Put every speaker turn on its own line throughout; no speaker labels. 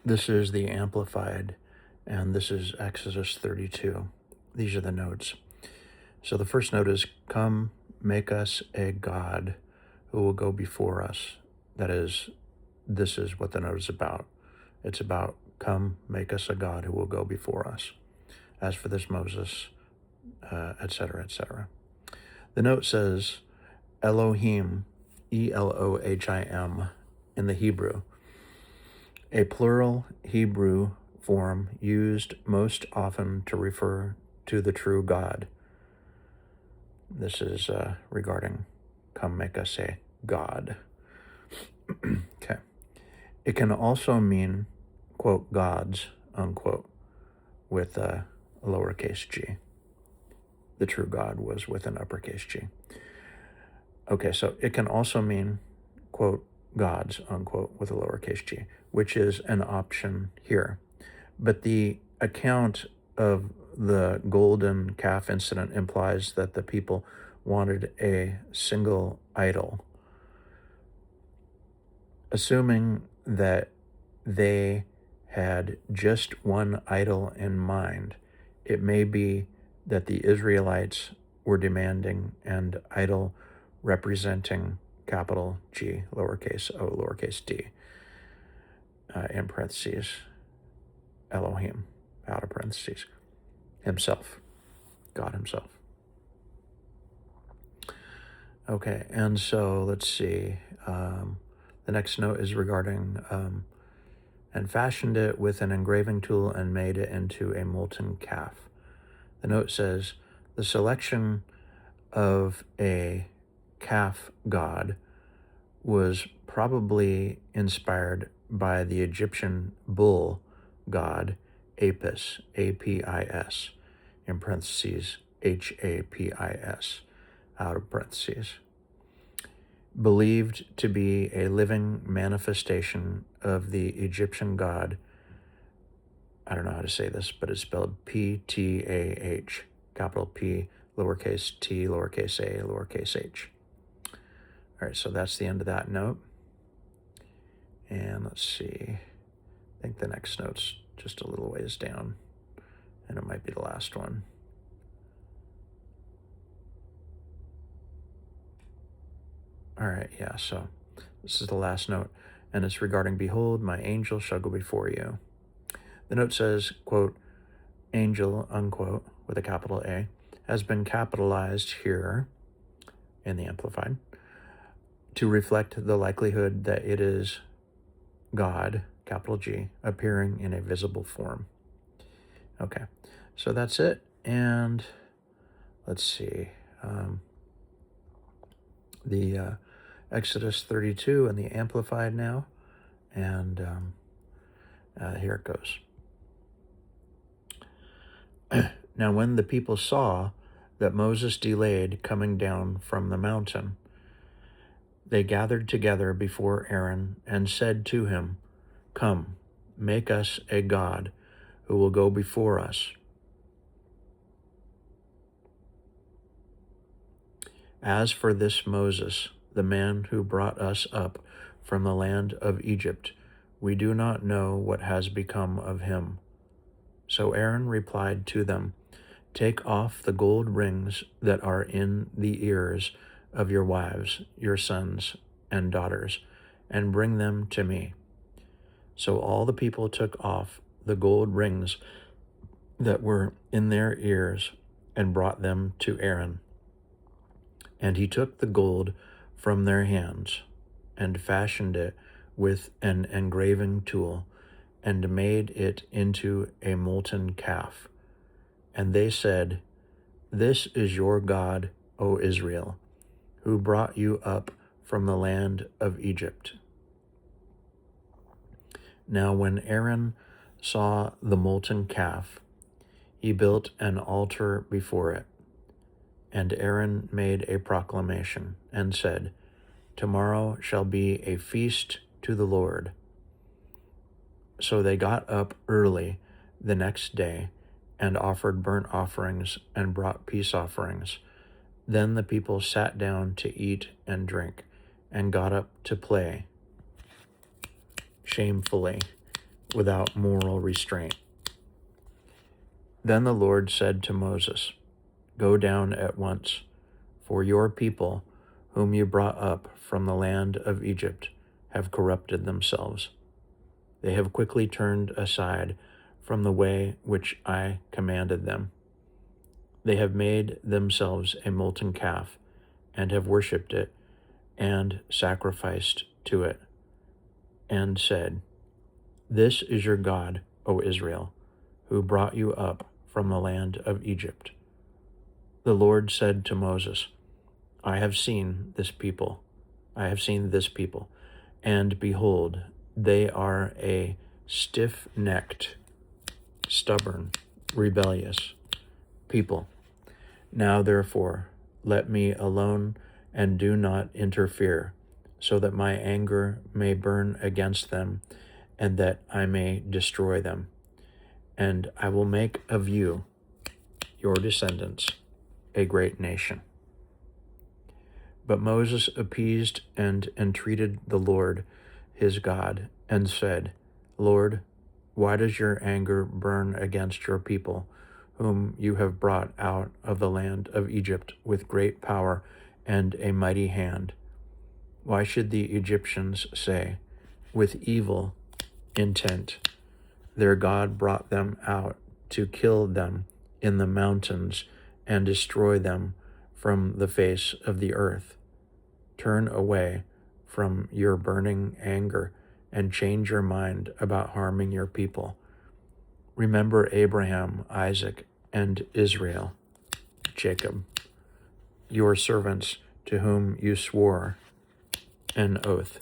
This is the Amplified, and this is Exodus 32. These are the notes. So the first note is, come, make us a God who will go before us. That is, this is what the note is about. It's about, come, make us a God who will go before us. As for this Moses, etc., etc. The note says, Elohim, Elohim, in the Hebrew, a plural Hebrew form used most often to refer to the true God. This is regarding come make us a God. Okay. It can also mean, quote, gods, unquote, with a lowercase g. The true God was with an uppercase g. Okay, so it can also mean, quote, gods, unquote, with a lowercase g, which is an option here. But the account of the golden calf incident implies that the people wanted a single idol. Assuming that they had just one idol in mind, it may be that the Israelites were demanding an idol representing capital G, lowercase o, lowercase d, in parentheses, Elohim, out of parentheses, himself, God himself. Okay, and so let's see. The next note is regarding, and fashioned it with an engraving tool and made it into a molten calf. The note says, the selection of a calf god was probably inspired by the Egyptian bull god Apis, A-P-I-S, in parentheses, H-A-P-I-S, out of parentheses, believed to be a living manifestation of the Egyptian god, I don't know how to say this, but it's spelled P-T-A-H, capital P, lowercase t, lowercase a, lowercase h. All right, so that's the end of that note. And let's see, I think the next note's just a little ways down, and it might be the last one. All right, yeah, so this is the last note, and it's regarding, behold, my angel shall go before you. The note says, quote, angel, unquote, with a capital A, has been capitalized here in the Amplified to reflect the likelihood that it is God, capital G, appearing in a visible form. Okay, so that's it, and let's see, the Exodus 32 and the Amplified now, and here it goes. Now when the people saw that Moses delayed coming down from the mountain, they gathered together before Aaron and said to him, come, make us a God who will go before us. As for this Moses, the man who brought us up from the land of Egypt, we do not know what has become of him. So Aaron replied to them, take off the gold rings that are in the ears of your wives, your sons and daughters, and bring them to me. So all the people took off the gold rings that were in their ears and brought them to Aaron. And he took the gold from their hands and fashioned it with an engraving tool and made it into a molten calf. And they said, this is your God, O Israel, who brought you up from the land of Egypt. Now when Aaron saw the molten calf, he built an altar before it. And Aaron made a proclamation and said, tomorrow shall be a feast to the Lord. So they got up early the next day and offered burnt offerings and brought peace offerings. Then the people sat down to eat and drink and got up to play shamefully without moral restraint. Then the Lord said to Moses, "Go down at once, for your people, whom you brought up from the land of Egypt, have corrupted themselves. They have quickly turned aside from the way which I commanded them. They have made themselves a molten calf, and have worshipped it, and sacrificed to it, and said, 'This is your God, O Israel, who brought you up from the land of Egypt.' The Lord said to Moses, I have seen this people, and behold, they are a stiff-necked, stubborn, rebellious people. Now therefore, let me alone and do not interfere, so that my anger may burn against them, and that I may destroy them. And I will make of you, your descendants, a great nation." But Moses appeased and entreated the Lord his God, and said, "Lord, why does your anger burn against your people, whom you have brought out of the land of Egypt with great power and a mighty hand? Why should the Egyptians say, 'With evil intent their God brought them out to kill them in the mountains and destroy them from the face of the earth'? Turn away from your burning anger and change your mind about harming your people. Remember Abraham, Isaac, and Israel, Jacob, your servants, to whom you swore an oath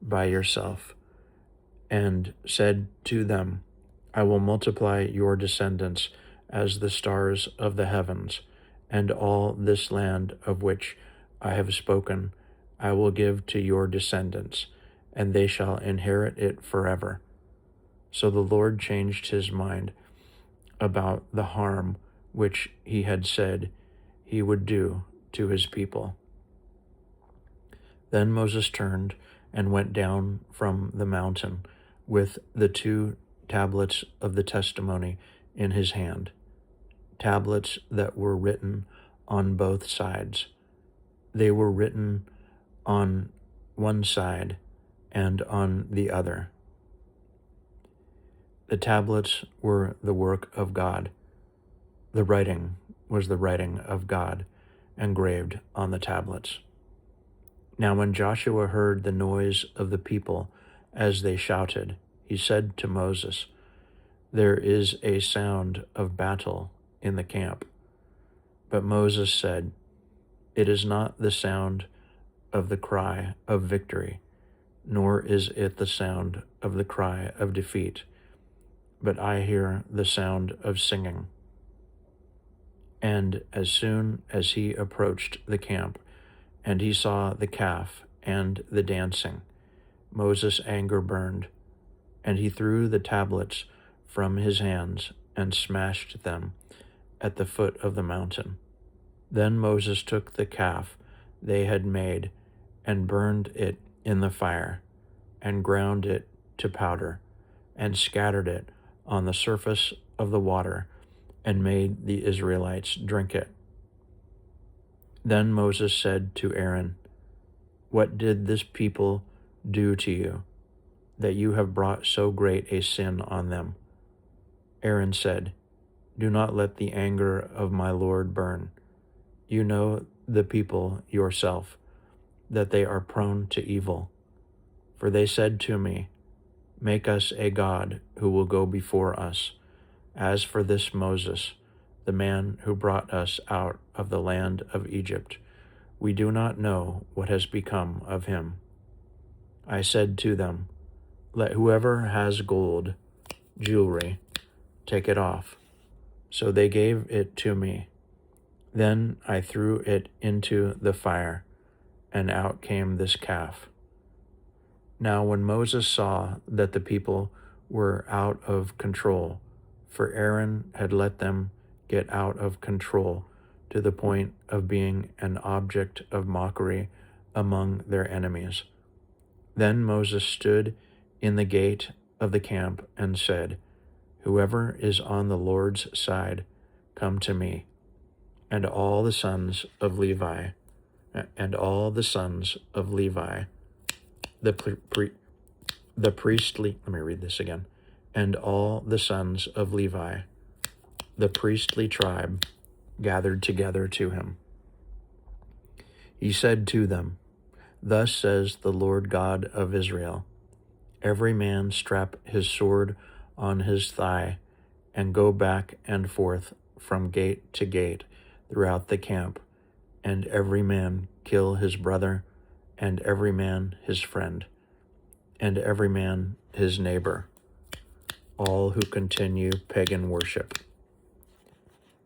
by yourself, and said to them, 'I will multiply your descendants as the stars of the heavens, and all this land of which I have spoken I will give to your descendants, and they shall inherit it forever.' So the Lord changed his mind about the harm which he had said he would do to his people. Then Moses turned and went down from the mountain with the 2 tablets of the testimony in his hand, tablets that were written on both sides. They were written on one side and on the other. The tablets were the work of God. The writing was the writing of God, engraved on the tablets. Now when Joshua heard the noise of the people as they shouted, he said to Moses, "There is a sound of battle in the camp." But Moses said, "It is not the sound of the cry of victory, nor is it the sound of the cry of defeat, but I hear the sound of singing." And as soon as he approached the camp, and he saw the calf and the dancing, Moses' anger burned, and he threw the tablets from his hands and smashed them at the foot of the mountain. Then Moses took the calf they had made and burned it in the fire, and ground it to powder, and scattered it on the surface of the water, and made the Israelites drink it. Then Moses said to Aaron, "What did this people do to you, that you have brought so great a sin on them?" Aaron said, "Do not let the anger of my Lord burn. You know the people yourself, that they are prone to evil. For they said to me, 'Make us a god who will go before us.' As for this Moses, the man who brought us out of the land of Egypt, we do not know what has become of him." I said to them, "Let whoever has gold, jewelry, take it off." So they gave it to me. Then I threw it into the fire, and out came this calf. Now when Moses saw that the people were out of control, for Aaron had let them get out of control to the point of being an object of mockery among their enemies, then Moses stood in the gate of the camp and said, "Whoever is on the Lord's side, come to me." And all the sons of Levi, the priestly, let me read this again. And all the sons of Levi, the priestly tribe, gathered together to him. He said to them, "Thus says the Lord God of Israel, every man strap his sword on his thigh and go back and forth from gate to gate throughout the camp, and every man kill his brother, and every man his friend, and every man his neighbor, all who continue pagan worship."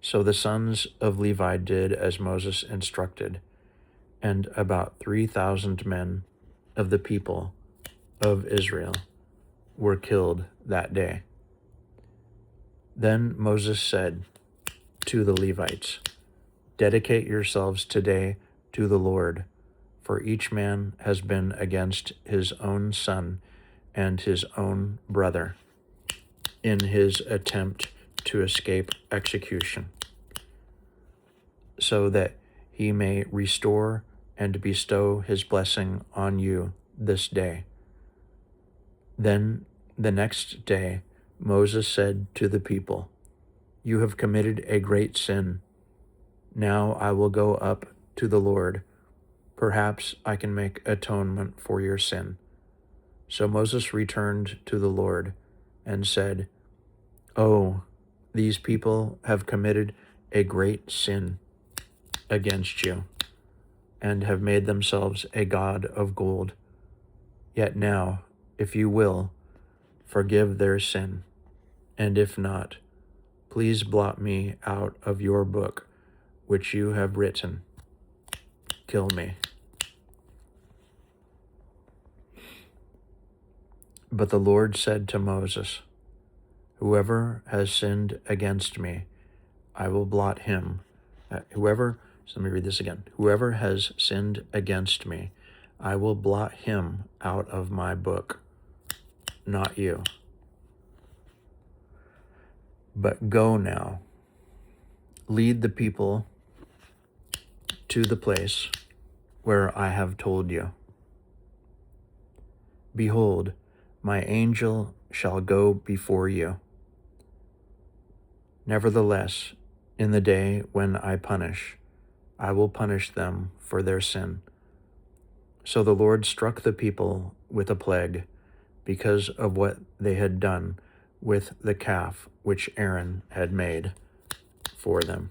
So the sons of Levi did as Moses instructed, and about 3,000 men of the people of Israel were killed that day. Then Moses said to the Levites, "Dedicate yourselves today to the Lord, for each man has been against his own son and his own brother in his attempt to escape execution, so that he may restore and bestow his blessing on you this day." Then the next day Moses said to the people, "You have committed a great sin. Now I will go up to the Lord. Perhaps I can make atonement for your sin." So Moses returned to the Lord and said, "Oh, these people have committed a great sin against you, and have made themselves a god of gold. Yet now, if you will, forgive their sin, and if not, please blot me out of your book which you have written. Kill me." But the Lord said to Moses, "Whoever has sinned against me, I will blot him. Let me read this again. Whoever has sinned against me, I will blot him out of my book, not you. But go now, lead the people to the place where I have told you. Behold, my angel shall go before you. Nevertheless, in the day when I punish, I will punish them for their sin." So the Lord struck the people with a plague because of what they had done with the calf which Aaron had made for them.